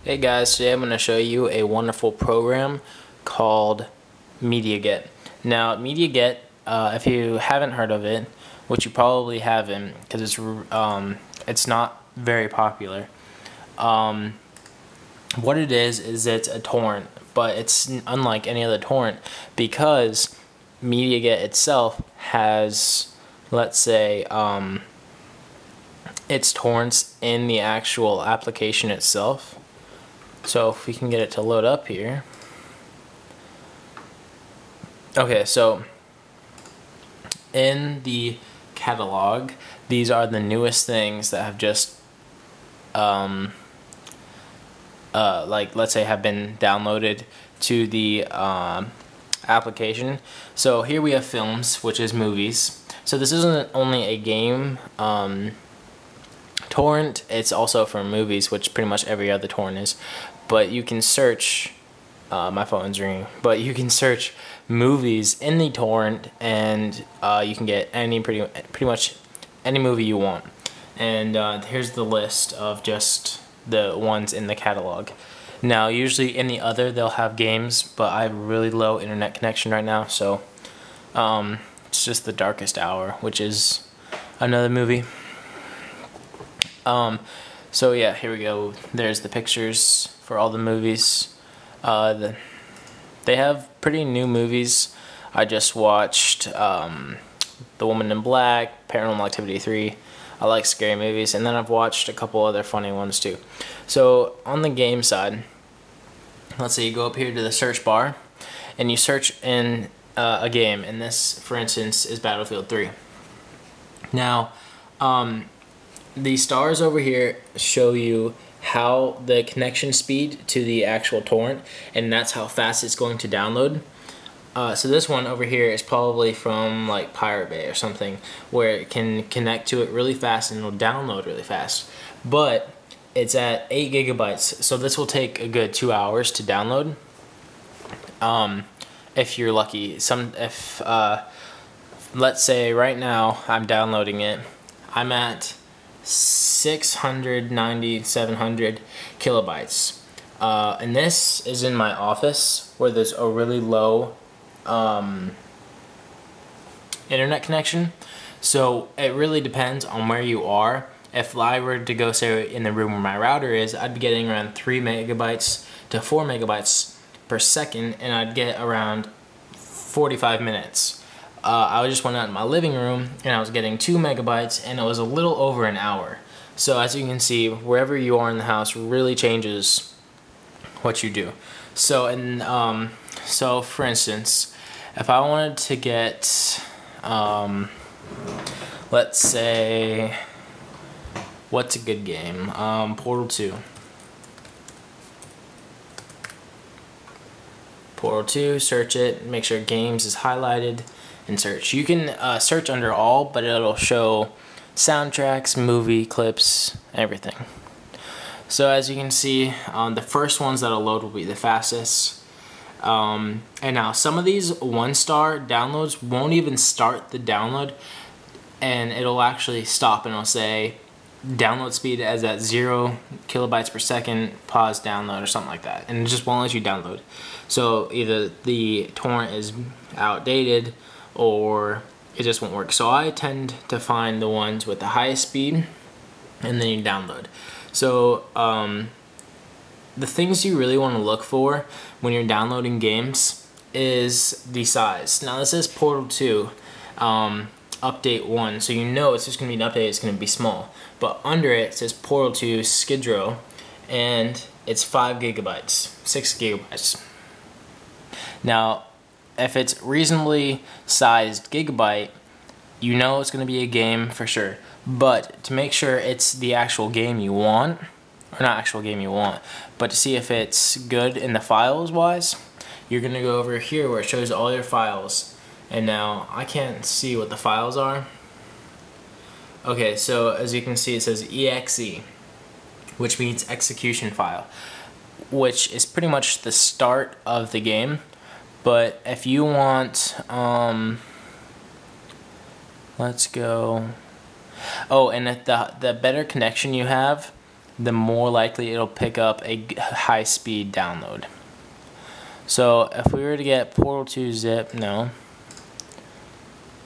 Hey guys, today I'm going to show you a wonderful program called MediaGet. Now, MediaGet, if you haven't heard of it, which you probably haven't because it's not very popular. What it is it's a torrent, but it's unlike any other torrent because MediaGet itself has, let's say, its torrents in the actual application itself. So if we can get it to load up here. Okay, so in the catalog, these are the newest things that have just like, let's say, have been downloaded to the application. So here we have films, which is movies. So this isn't only a game torrent, it's also for movies, which pretty much every other torrent is. But you can search, my phone's ringing, but you can search movies in the torrent, and you can get pretty much any movie you want. And here's the list of just the ones in the catalog. Now, usually in the other they'll have games, but I have really low internet connection right now, so it's just The Darkest Hour, which is another movie. So yeah, here we go. There's the pictures for all the movies. They have pretty new movies. I just watched The Woman in Black, Paranormal Activity 3. I like scary movies, and then I've watched a couple other funny ones too. So on the game side, let's say you go up here to the search bar, and you search in a game, and this, for instance, is Battlefield 3. Now, the stars over here show you how the connection speed to the actual torrent, and that's how fast it's going to download. So this one over here is probably from like Pirate Bay or something, where it can connect to it really fast and it'll download really fast. But it's at 8 gigabytes, so this will take a good 2 hours to download. If you're lucky. Let's say right now I'm downloading it, I'm at 700 kilobytes, and this is in my office where there's a really low internet connection, so it really depends on where you are. If I were to go, say, in the room where my router is, I'd be getting around 3 megabytes to 4 megabytes per second, and I'd get around 45 minutes. I just went out in my living room and I was getting 2 megabytes, and it was a little over an hour. So as you can see, wherever you are in the house really changes what you do. So so for instance, if I wanted to get let's say, what's a good game? Portal 2. Portal 2, search it, make sure games is highlighted, and search. You can search under all, but it'll show soundtracks, movie clips, everything. So as you can see, the first ones that'll load will be the fastest. And now some of these 1-star downloads won't even start the download, and it'll actually stop, and it'll say download speed as at 0 kilobytes per second, pause download, or something like that, and it just won't let you download. So either the torrent is outdated or it just won't work. So I tend to find the ones with the highest speed, and then you download. So the things you really want to look for when you're downloading games is the size. Now this is Portal 2 update 1, so you know it's just going to be an update, it's going to be small. But under it says Portal 2 Skid Row, and it's 5 gigabytes, 6 gigabytes. Now, if it's reasonably sized gigabyte, you know it's going to be a game for sure. But to make sure it's the actual game you want, or not actual game you want, but to see if it's good in the files wise, you're going to go over here where it shows all your files. And now I can't see what the files are. Okay, so as you can see, it says EXE, which means execution file, which is pretty much the start of the game. But if you want, let's go. Oh, and if the better connection you have, the more likely it'll pick up a high-speed download. So if we were to get Portal 2 zip, no.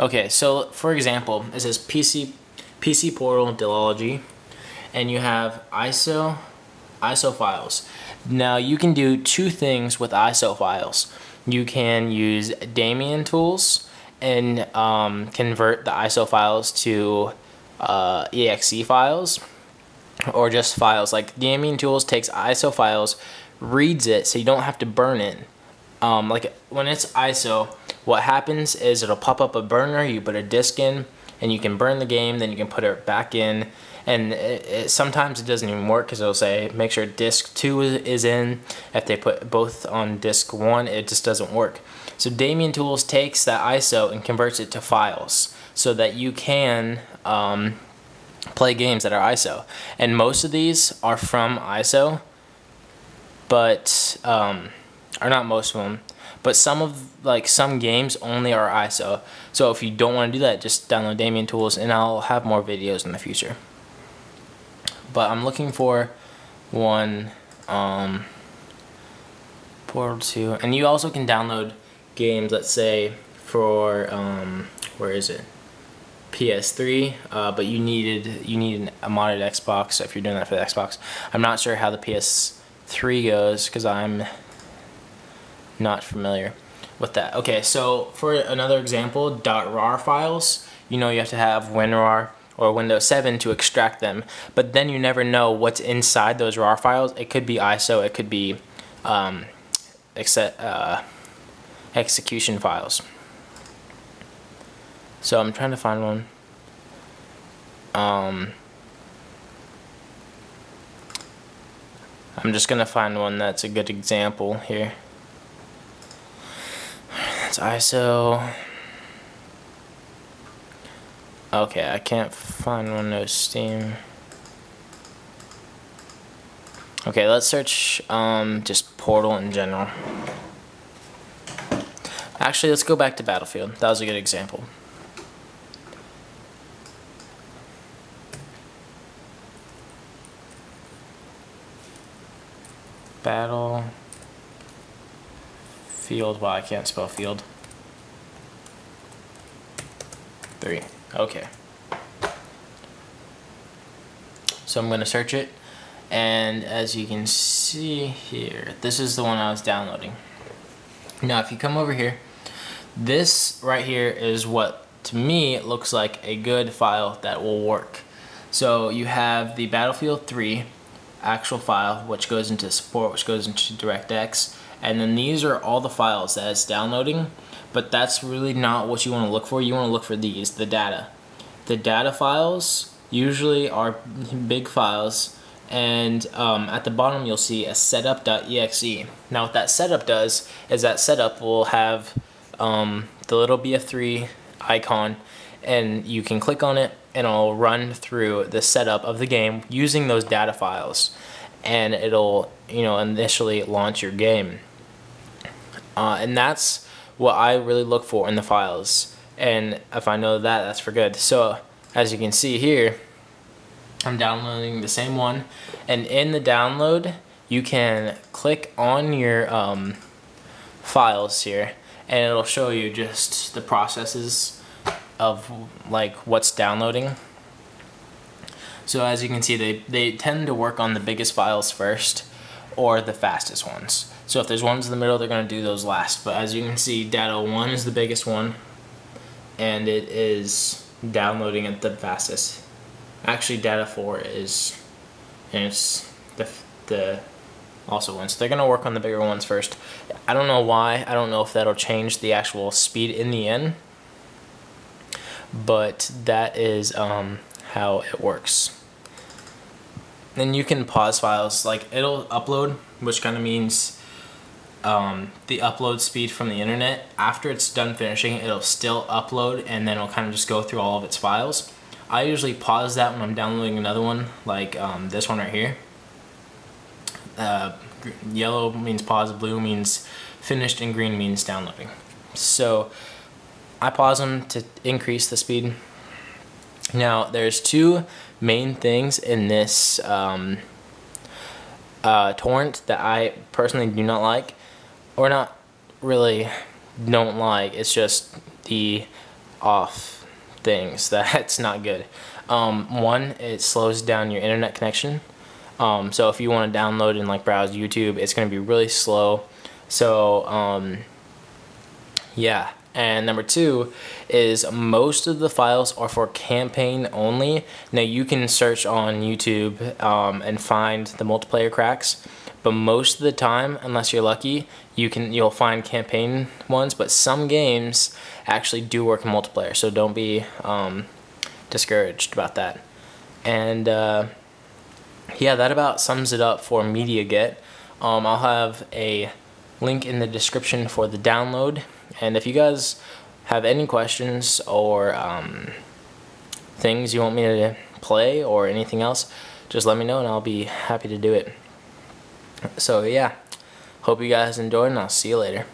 Okay, so for example, it says PC Portal Delology, and you have ISO files. Now you can do two things with ISO files. You can use Damien tools and convert the ISO files to exe files, or just files. Like Damien tools takes ISO files, reads it, so you don't have to burn it. Like when it's ISO, what happens is it'll pop up a burner, you put a disk in, and you can burn the game, then you can put it back in, and sometimes it doesn't even work because it'll say make sure disk 2 is in. If they put both on disk 1, it just doesn't work. So Damien Tools takes that ISO and converts it to files so that you can play games that are ISO. And most of these are from ISO, but or not most of them, but some games only are ISO. So if you don't want to do that, just download Damien Tools, and I'll have more videos in the future. But I'm looking for one, Portal 2, and you also can download games, let's say for where is it, PS3, but you need a modded Xbox. So if you're doing that for the Xbox, I'm not sure how the PS3 goes because I'm not familiar with that. Okay, so for another example, .rar files, you have to have WinRAR or Windows 7 to extract them, but then you never know what's inside those RAR files. It could be ISO, it could be execution files. So I'm trying to find one. I'm just gonna find one that's a good example here. It's ISO. Okay, I can't find one. No Steam. Okay, let's search just Portal in general. Actually, let's go back to Battlefield. That was a good example. Battlefield. Wow, I can't spell field. 3. Okay. So I'm going to search it, and as you can see here, this is the one I was downloading. Now if you come over here, this right here is what to me it looks like a good file that will work. So you have the Battlefield 3 actual file, which goes into support, which goes into DirectX, and then these are all the files that it's downloading. But that's really not what you want to look for. You want to look for these, the data. The data files usually are big files, and at the bottom you'll see a setup.exe. Now what that setup does is that setup will have the little BF3 icon, and you can click on it and it'll run through the setup of the game using those data files, and it'll initially launch your game. And that's what I really look for in the files, and if I know that, that's for good. So as you can see here, I'm downloading the same one, and in the download you can click on your files here, and it'll show you just the processes of like what's downloading. So as you can see, they tend to work on the biggest files first or the fastest ones. So if there's ones in the middle, they're going to do those last. But as you can see, data 1 is the biggest one, and it is downloading at the fastest. Actually, data 4 is, and it's the also one. So they're going to work on the bigger ones first. I don't know why. I don't know if that'll change the actual speed in the end, but that is how it works. Then you can pause files, like it'll upload, which kind of means the upload speed from the internet. After it's done finishing, it'll still upload, and then it'll kind of just go through all of its files. I usually pause that when I'm downloading another one, like this one right here. Yellow means pause, blue means finished, and green means downloading. So I pause them to increase the speed. Now there's two main things in this torrent that I personally do not like, or not really don't like. It's just the off things that's not good. One, it slows down your internet connection. So if you want to download and like browse YouTube, it's going to be really slow. So yeah. And number two is most of the files are for campaign only. Now you can search on YouTube and find the multiplayer cracks, but most of the time, unless you're lucky, you'll find campaign ones. But some games actually do work in multiplayer, so don't be discouraged about that. And yeah, that about sums it up for MediaGet. I'll have a link in the description for the download. And if you guys have any questions or things you want me to play or anything else, just let me know and I'll be happy to do it. So yeah, hope you guys enjoyed and I'll see you later.